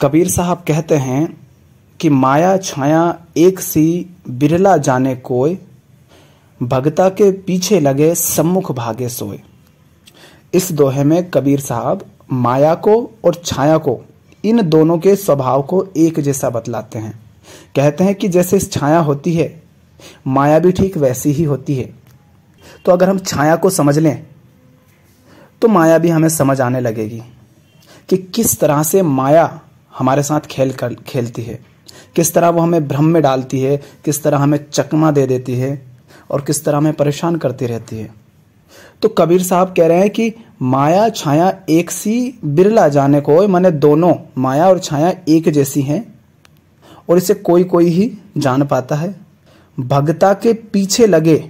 कबीर साहब कहते हैं कि माया छाया एक सी बिरला जाने कोय, भगता के पीछे लगे सम्मुख भागे सोए। इस दोहे में कबीर साहब माया को और छाया को, इन दोनों के स्वभाव को एक जैसा बतलाते हैं। कहते हैं कि जैसे छाया होती है, माया भी ठीक वैसी ही होती है। तो अगर हम छाया को समझ लें तो माया भी हमें समझ आने लगेगी कि किस तरह से माया हमारे साथ खेलती है, किस तरह वो हमें भ्रम में डालती है, किस तरह हमें चकमा दे देती है और किस तरह हमें परेशान करती रहती है। तो कबीर साहब कह रहे हैं कि माया छाया एक सी बिरला जाने को, माने दोनों माया और छाया एक जैसी हैं और इसे कोई कोई ही जान पाता है। भगता के पीछे लगे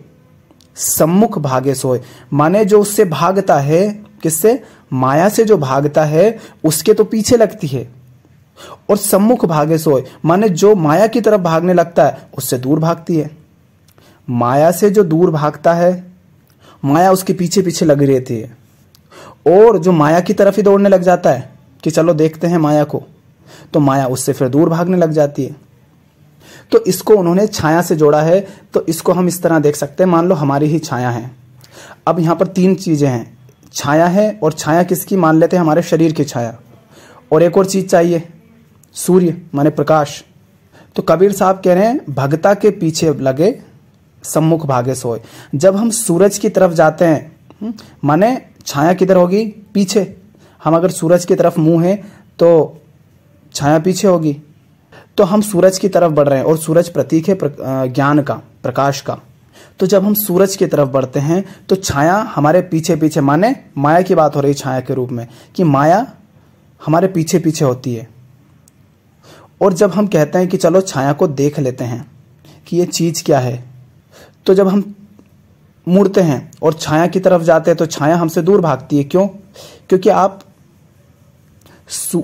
सम्मुख भागे सोए, माने जो उससे भागता है, किससे? माया से जो भागता है उसके तो पीछे लगती है। और सम्मुख भागे सोए माने जो माया की तरफ भागने लगता है उससे दूर भागती है। माया से जो दूर भागता है, माया उसके पीछे पीछे लगी रहती है। और जो माया की तरफ ही दौड़ने लग जाता है कि चलो देखते हैं माया को, तो माया उससे फिर दूर भागने लग जाती है। तो इसको उन्होंने छाया से जोड़ा है। तो इसको हम इस तरह देख सकते हैं, मान लो हमारी ही छाया है। अब यहां पर तीन चीजें हैं, छाया है, और छाया किसकी? मान लेते हैं हमारे शरीर की छाया। और एक और चीज चाहिए, सूर्य माने प्रकाश। तो कबीर साहब कह रहे हैं भगता के पीछे लगे सम्मुख भागे सोए। जब हम सूरज की तरफ जाते हैं, माने छाया किधर होगी? पीछे। हम अगर सूरज की तरफ मुंह है तो छाया पीछे होगी। तो हम सूरज की तरफ बढ़ रहे हैं और सूरज प्रतीक है ज्ञान का, प्रकाश का। तो जब हम सूरज की तरफ बढ़ते हैं तो छाया हमारे पीछे पीछे, माने माया की बात हो रही छाया के रूप में, कि माया हमारे पीछे पीछे होती है। और जब हम कहते हैं कि चलो छाया को देख लेते हैं कि ये चीज क्या है, तो जब हम मुड़ते हैं और छाया की तरफ जाते हैं तो छाया हमसे दूर भागती है। क्यों? क्योंकि आप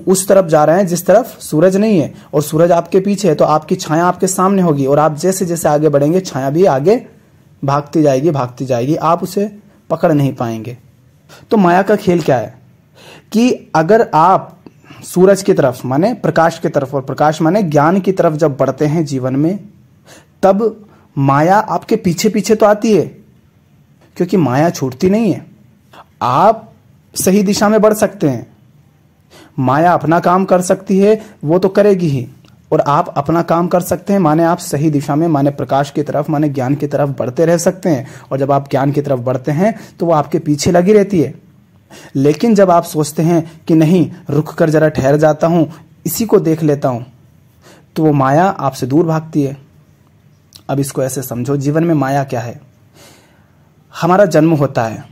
उस तरफ जा रहे हैं जिस तरफ सूरज नहीं है और सूरज आपके पीछे है, तो आपकी छाया आपके सामने होगी और आप जैसे जैसे आगे बढ़ेंगे छाया भी आगे भागती जाएगी, आप उसे पकड़ नहीं पाएंगे। तो माया का खेल क्या है कि अगर आप सूरज की तरफ माने प्रकाश की तरफ, और प्रकाश माने ज्ञान की तरफ जब बढ़ते हैं जीवन में, तब माया आपके पीछे पीछे तो आती है, क्योंकि माया छूटती नहीं है। आप सही दिशा में बढ़ सकते हैं, माया अपना काम कर सकती है, वो तो करेगी ही, और आप अपना काम कर सकते हैं, माने आप सही दिशा में, माने प्रकाश की तरफ, माने ज्ञान की तरफ बढ़ते रह सकते हैं। और जब आप ज्ञान की तरफ बढ़ते हैं तो वो आपके पीछे लगी रहती है। लेकिन जब आप सोचते हैं कि नहीं, रुक कर जरा ठहर जाता हूं, इसी को देख लेता हूं, तो वो माया आपसे दूर भागती है। अब इसको ऐसे समझो, जीवन में माया क्या है? हमारा जन्म होता है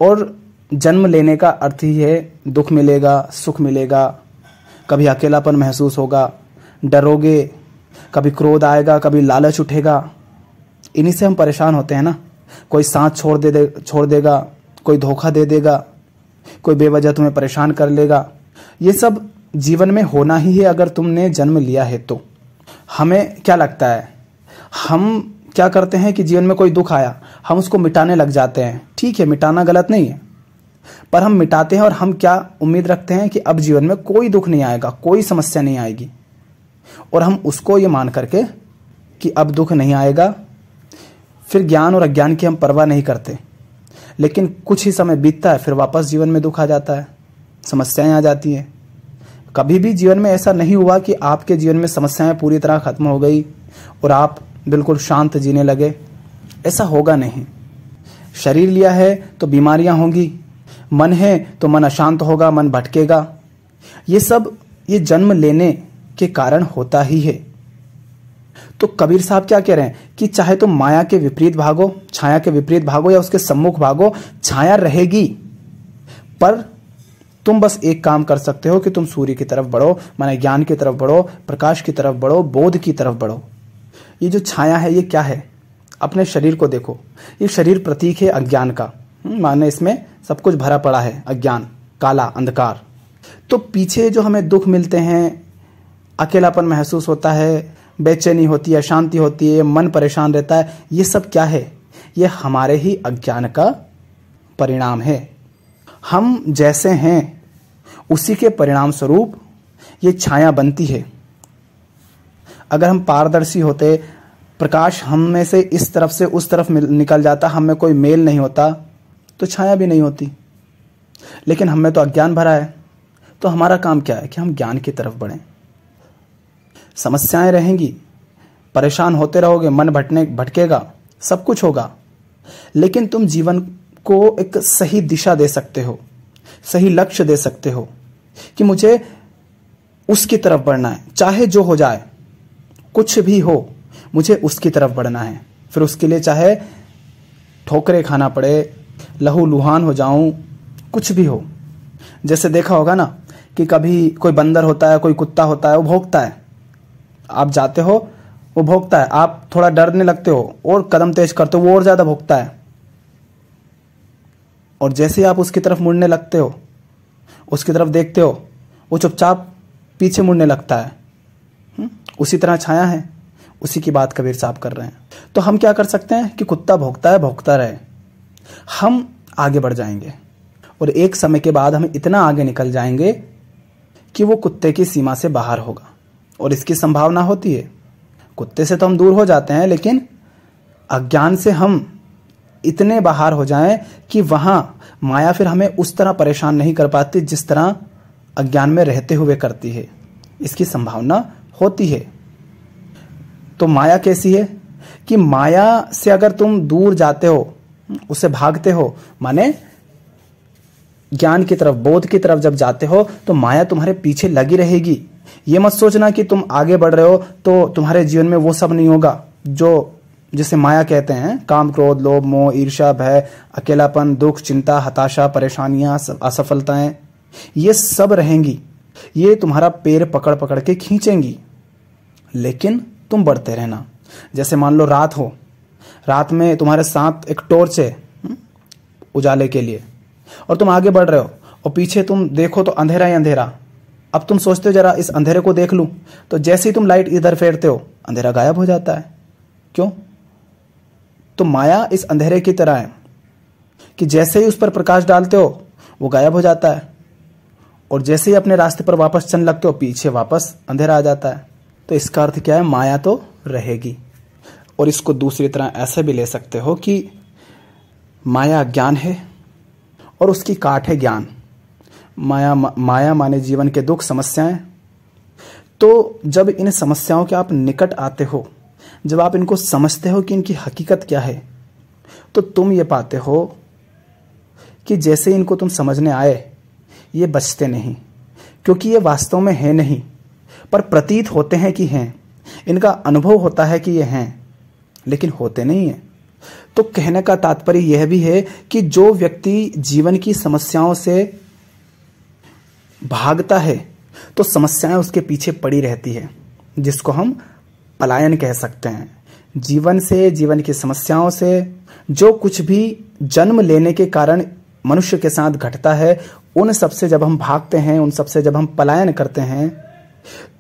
और जन्म लेने का अर्थ ही है दुख मिलेगा, सुख मिलेगा, कभी अकेलापन महसूस होगा, डरोगे, कभी क्रोध आएगा, कभी लालच उठेगा। इन्हीं से हम परेशान होते हैं ना। कोई साथ छोड़ देगा, कोई धोखा दे देगा, कोई बेवजह तुम्हें परेशान कर लेगा। ये सब जीवन में होना ही है अगर तुमने जन्म लिया है तो। हमें क्या लगता है, हम क्या करते हैं कि जीवन में कोई दुख आया, हम उसको मिटाने लग जाते हैं। ठीक है, मिटाना गलत नहीं है, पर हम मिटाते हैं और हम क्या उम्मीद रखते हैं कि अब जीवन में कोई दुख नहीं आएगा, कोई समस्या नहीं आएगी, और हम उसको ये मान करके कि अब दुख नहीं आएगा, फिर ज्ञान और अज्ञान की हम परवाह नहीं करते। लेकिन कुछ ही समय बीतता है, फिर वापस जीवन में दुख आ जाता है, समस्याएं आ जाती हैं। कभी भी जीवन में ऐसा नहीं हुआ कि आपके जीवन में समस्याएं पूरी तरह खत्म हो गई और आप बिल्कुल शांत जीने लगे, ऐसा होगा नहीं। शरीर लिया है तो बीमारियां होंगी, मन है तो मन अशांत होगा, मन भटकेगा। ये सब ये जन्म लेने के कारण होता ही है। तो कबीर साहब क्या कह रहे हैं कि चाहे तुम माया के विपरीत भागो, छाया के विपरीत भागो या उसके सम्मुख भागो, छाया रहेगी, पर तुम बस एक काम कर सकते हो कि तुम सूर्य की तरफ बढ़ो, माने ज्ञान की तरफ बढ़ो, प्रकाश की तरफ बढ़ो, बोध की तरफ बढ़ो। ये जो छाया है ये क्या है? अपने शरीर को देखो, ये शरीर प्रतीक है अज्ञान का, माने इसमें सब कुछ भरा पड़ा है, अज्ञान, काला, अंधकार। तो पीछे जो हमें दुख मिलते हैं, अकेलापन महसूस होता है, बेचैनी होती है, अशांति होती है, मन परेशान रहता है, ये सब क्या है? ये हमारे ही अज्ञान का परिणाम है। हम जैसे हैं उसी के परिणाम स्वरूप ये छाया बनती है। अगर हम पारदर्शी होते, प्रकाश हम में से इस तरफ से उस तरफ निकल जाता, हम में कोई मेल नहीं होता, तो छाया भी नहीं होती। लेकिन हम में तो अज्ञान भरा है, तो हमारा काम क्या है कि हम ज्ञान की तरफ बढ़ें। समस्याएं रहेंगी, परेशान होते रहोगे, मन भटकेगा, सब कुछ होगा, लेकिन तुम जीवन को एक सही दिशा दे सकते हो, सही लक्ष्य दे सकते हो कि मुझे उसकी तरफ बढ़ना है, चाहे जो हो जाए, कुछ भी हो, मुझे उसकी तरफ बढ़ना है। फिर उसके लिए चाहे ठोकरें खाना पड़े, लहूलुहान हो जाऊं, कुछ भी हो। जैसे देखा होगा ना कि कभी कोई बंदर होता है, कोई कुत्ता होता है, वो भौंकता है, आप जाते हो, वो भौंकता है, आप थोड़ा डरने लगते हो और कदम तेज करते हो, वो और ज्यादा भौंकता है, और जैसे ही आप उसकी तरफ मुड़ने लगते हो, उसकी तरफ देखते हो, वो चुपचाप पीछे मुड़ने लगता है। उसी तरह छाया है, उसी की बात कबीर साहब कर रहे हैं। तो हम क्या कर सकते हैं कि कुत्ता भौंकता है, भौंकता रहे, हम आगे बढ़ जाएंगे और एक समय के बाद हम इतना आगे निकल जाएंगे कि वो कुत्ते की सीमा से बाहर होगा। और इसकी संभावना होती है, कुत्ते से तो हम दूर हो जाते हैं, लेकिन अज्ञान से हम इतने बाहर हो जाएं कि वहां माया फिर हमें उस तरह परेशान नहीं कर पाती जिस तरह अज्ञान में रहते हुए करती है। इसकी संभावना होती है। तो माया कैसी है कि माया से अगर तुम दूर जाते हो, उससे भागते हो, माने ज्ञान की तरफ, बोध की तरफ जब जाते हो, तो माया तुम्हारे पीछे लगी रहेगी। ये मत सोचना कि तुम आगे बढ़ रहे हो तो तुम्हारे जीवन में वो सब नहीं होगा जो जिसे माया कहते हैं, काम, क्रोध, लोभ, मोह, ईर्ष्या, भय, अकेलापन, दुख, चिंता, हताशा, परेशानियां, असफलताएं, ये सब रहेंगी। ये तुम्हारा पैर पकड़ पकड़ के खींचेंगी, लेकिन तुम बढ़ते रहना। जैसे मान लो रात हो, रात में तुम्हारे साथ एक टॉर्च है उजाले के लिए, और तुम आगे बढ़ रहे हो और पीछे तुम देखो तो अंधेरा ही अंधेरा। अब तुम सोचते हो जरा इस अंधेरे को देख लूं, तो जैसे ही तुम लाइट इधर फेरते हो, अंधेरा गायब हो जाता है। क्यों? तो माया इस अंधेरे की तरह है कि जैसे ही उस पर प्रकाश डालते हो, वो गायब हो जाता है, और जैसे ही अपने रास्ते पर वापस चलने लगते हो, पीछे वापस अंधेरा आ जाता है। तो इसका अर्थ क्या है? माया तो रहेगी। और इसको दूसरी तरह ऐसे भी ले सकते हो कि माया ज्ञान है और उसकी काट है ज्ञान। माया माने जीवन के दुख, समस्याएं। तो जब इन समस्याओं के आप निकट आते हो, जब आप इनको समझते हो कि इनकी हकीकत क्या है, तो तुम ये पाते हो कि जैसे इनको तुम समझने आए, ये बचते नहीं, क्योंकि ये वास्तव में है नहीं, पर प्रतीत होते हैं कि हैं। इनका अनुभव होता है कि ये हैं, लेकिन होते नहीं हैं। तो कहने का तात्पर्य यह भी है कि जो व्यक्ति जीवन की समस्याओं से भागता है, तो समस्याएं उसके पीछे पड़ी रहती है, जिसको हम पलायन कह सकते हैं। जीवन से, जीवन की समस्याओं से, जो कुछ भी जन्म लेने के कारण मनुष्य के साथ घटता है, उन सब से जब हम भागते हैं, उन सब से जब हम पलायन करते हैं,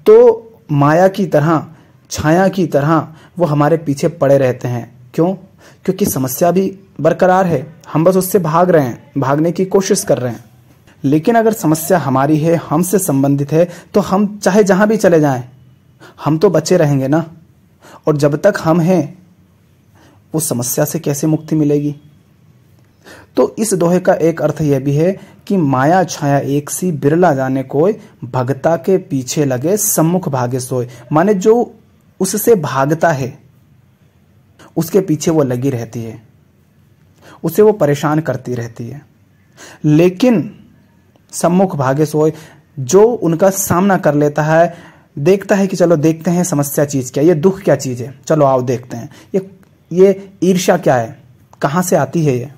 तो माया की तरह, छाया की तरह वो हमारे पीछे पड़े रहते हैं। क्यों? क्योंकि समस्या भी बरकरार है, हम बस उससे भाग रहे हैं, भागने की कोशिश कर रहे हैं। लेकिन अगर समस्या हमारी है, हमसे संबंधित है, तो हम चाहे जहां भी चले जाएं, हम तो बचे रहेंगे ना। और जब तक हम हैं, उस समस्या से कैसे मुक्ति मिलेगी? तो इस दोहे का एक अर्थ यह भी है कि माया छाया एक सी, बिरला जाने कोई, भगता के पीछे लगे सम्मुख भागे सोए। माने जो उससे भागता है, उसके पीछे वो लगी रहती है, उसे वो परेशान करती रहती है। लेकिन सम्मुख भागे सोए, जो उनका सामना कर लेता है, देखता है कि चलो देखते हैं समस्या चीज क्या, ये दुख क्या चीज है, चलो आओ देखते हैं, ये ईर्ष्या क्या है, कहां से आती है ये,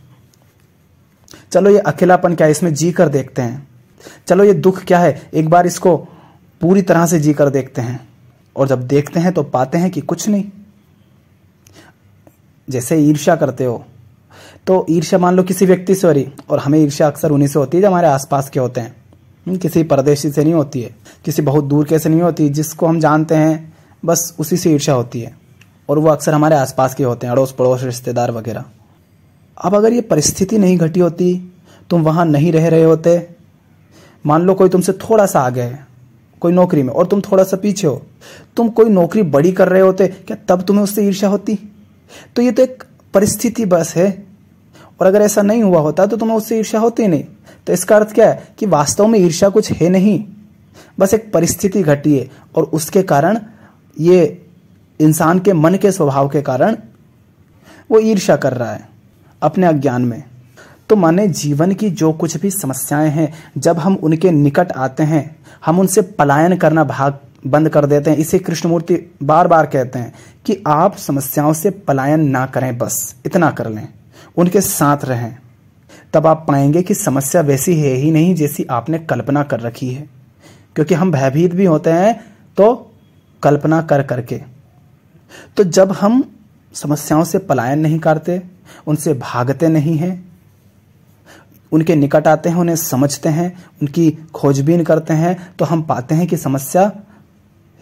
चलो ये अकेलापन क्या है, इसमें जी कर देखते हैं, चलो ये दुख क्या है, एक बार इसको पूरी तरह से जी कर देखते हैं। और जब देखते हैं तो पाते हैं कि कुछ नहीं। जैसे ईर्ष्या करते हो, तो ईर्ष्या मान लो किसी व्यक्ति से हो रही, और हमें ईर्ष्या अक्सर उन्हीं से होती है जो हमारे आसपास के होते हैं। किसी परदेशी से नहीं होती है, किसी बहुत दूर के से नहीं होती, जिसको हम जानते हैं बस उसी से ईर्ष्या होती है, और वो अक्सर हमारे आसपास के होते हैं, अड़ोस पड़ोस, रिश्तेदार वगैरह। अब अगर ये परिस्थिति नहीं घटी होती, तुम वहां नहीं रह रहे होते, मान लो कोई तुमसे थोड़ा सा आगे है, कोई नौकरी में और तुम थोड़ा सा पीछे हो, तुम कोई नौकरी बड़ी कर रहे होते क्या तब तुम्हें उससे ईर्ष्या होती? तो ये तो एक परिस्थिति बस है, और अगर ऐसा नहीं हुआ होता तो तुम्हें उससे ईर्ष्या होती नहीं। तो इसका अर्थ क्या है कि वास्तव में ईर्ष्या कुछ है नहीं, बस एक परिस्थिति घटी है, और उसके कारण ये इंसान के मन के स्वभाव के कारण वो ईर्ष्या कर रहा है अपने अज्ञान में। तो माने जीवन की जो कुछ भी समस्याएं हैं, जब हम उनके निकट आते हैं, हम उनसे पलायन करना बंद कर देते हैं। इसे कृष्णमूर्ति बार बार कहते हैं कि आप समस्याओं से पलायन ना करें, बस इतना कर लें, उनके साथ रहें। तब आप पाएंगे कि समस्या वैसी है ही नहीं जैसी आपने कल्पना कर रखी है, क्योंकि हम भयभीत भी होते हैं तो कल्पना कर करके। तो जब हम समस्याओं से पलायन नहीं करते, उनसे भागते नहीं हैं, उनके निकट आते हैं, उन्हें समझते हैं, उनकी खोजबीन करते हैं, तो हम पाते हैं कि समस्या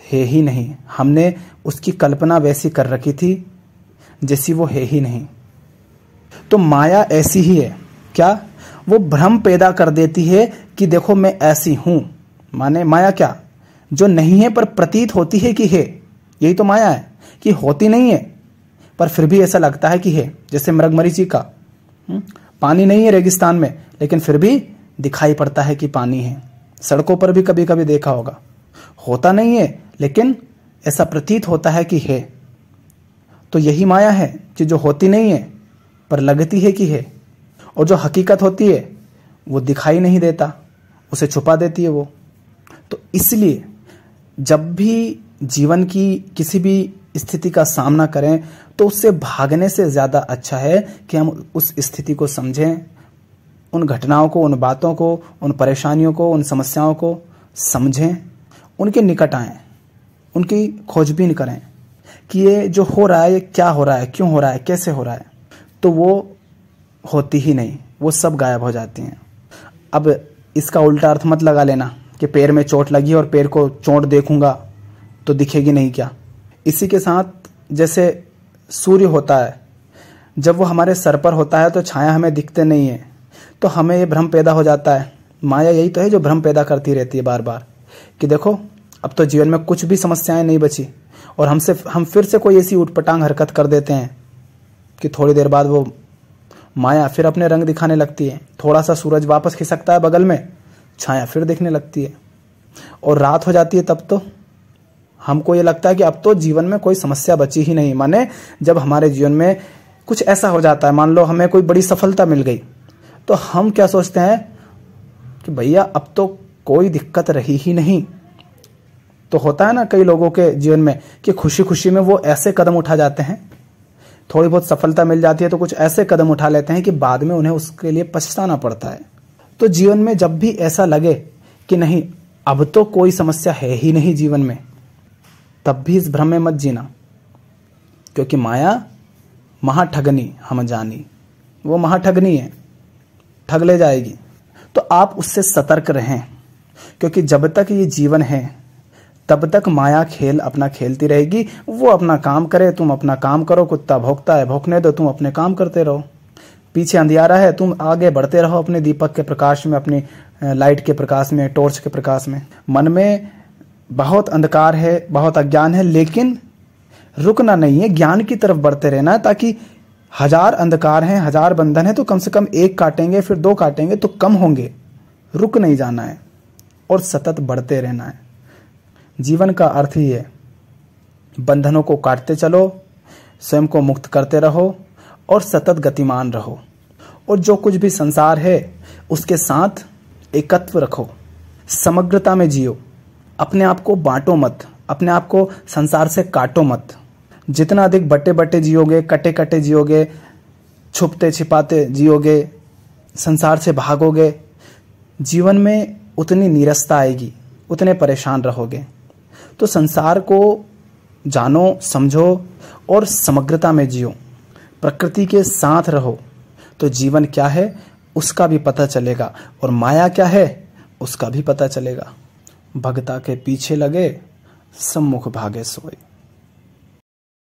है ही नहीं। हमने उसकी कल्पना वैसी कर रखी थी जैसी वो है ही नहीं। तो माया ऐसी ही है। क्या? वो भ्रम पैदा कर देती है कि देखो मैं ऐसी हूं। माने माया क्या? जो नहीं है पर प्रतीत होती है कि है। यही तो माया है, कि होती नहीं है पर फिर भी ऐसा लगता है कि है। जैसे मृगमरीचिका, पानी नहीं है रेगिस्तान में, लेकिन फिर भी दिखाई पड़ता है कि पानी है। सड़कों पर भी कभी कभी देखा होगा, होता नहीं है लेकिन ऐसा प्रतीत होता है कि है। तो यही माया है कि जो होती नहीं है पर लगती है कि है, और जो हकीकत होती है वो दिखाई नहीं देता, उसे छुपा देती है वो। तो इसलिए जब भी जीवन की किसी भी स्थिति का सामना करें तो उससे भागने से ज्यादा अच्छा है कि हम उस स्थिति को समझें, उन घटनाओं को, उन बातों को, उन परेशानियों को, उन समस्याओं को समझें, उनके निकट आएं, उनकी खोजबीन करें कि ये जो हो रहा है ये क्या हो रहा है, क्यों हो रहा है, कैसे हो रहा है। तो वो होती ही नहीं, वो सब गायब हो जाती हैं। अब इसका उल्टा अर्थ मत लगा लेना कि पैर में चोट लगी और पैर को चोट देखूंगा तो दिखेगी नहीं क्या। इसी के साथ जैसे सूर्य होता है, जब वो हमारे सर पर होता है तो छाया हमें दिखते नहीं है, तो हमें ये भ्रम पैदा हो जाता है। माया यही तो है जो भ्रम पैदा करती रहती है बार बार कि देखो अब तो जीवन में कुछ भी समस्याएं नहीं बची, और हम फिर से कोई ऐसी उटपटांग हरकत कर देते हैं कि थोड़ी देर बाद वो माया फिर अपने रंग दिखाने लगती है। थोड़ा सा सूरज वापस खिसकता है बगल में, छाया फिर दिखने लगती है, और रात हो जाती है। तब तो हमको ये लगता है कि अब तो जीवन में कोई समस्या बची ही नहीं। माने जब हमारे जीवन में कुछ ऐसा हो जाता है, मान लो हमें कोई बड़ी सफलता मिल गई, तो हम क्या सोचते हैं कि भैया अब तो कोई दिक्कत रही ही नहीं। तो होता है ना कई लोगों के जीवन में कि खुशी खुशी में वो ऐसे कदम उठा जाते हैं, थोड़ी बहुत सफलता मिल जाती है तो कुछ ऐसे कदम उठा लेते हैं कि बाद में उन्हें उसके लिए पछताना पड़ता है। तो जीवन में जब भी ऐसा लगे कि नहीं अब तो कोई समस्या है ही नहीं जीवन में, तब भी इस भ्रम में मत जीना, क्योंकि माया महाठगनी हम जानी, वो महाठगनी है, ठग ले जाएगी। तो आप उससे सतर्क रहें, क्योंकि जब तक ये जीवन है तब तक माया खेल अपना खेलती रहेगी। वो अपना काम करे, तुम अपना काम करो, कुत्ता भौंकता है भौंकने दो, तुम अपने काम करते रहो। पीछे अंधियारा है, तुम आगे बढ़ते रहो अपने दीपक के प्रकाश में, अपनी लाइट के प्रकाश में, टॉर्च के प्रकाश में। मन में बहुत अंधकार है, बहुत अज्ञान है, लेकिन रुकना नहीं है, ज्ञान की तरफ बढ़ते रहना है, ताकि 1000 अंधकार हैं, 1000 बंधन है तो कम से कम 1 काटेंगे, फिर 2 काटेंगे तो कम होंगे। रुक नहीं जाना है और सतत बढ़ते रहना है। जीवन का अर्थ ही है बंधनों को काटते चलो, स्वयं को मुक्त करते रहो और सतत गतिमान रहो। और जो कुछ भी संसार है उसके साथ एकत्व रखो, समग्रता में जियो, अपने आप को बांटो मत, अपने आप को संसार से काटो मत। जितना अधिक बटे बटे जियोगे, कटे कटे जियोगे, छुपते छिपाते जियोगे, संसार से भागोगे, जीवन में उतनी नीरसता आएगी, उतने परेशान रहोगे। तो संसार को जानो, समझो और समग्रता में जियो, प्रकृति के साथ रहो, तो जीवन क्या है उसका भी पता चलेगा और माया क्या है उसका भी पता चलेगा। भगता के पीछे लगे, सम्मुख भागे सोए।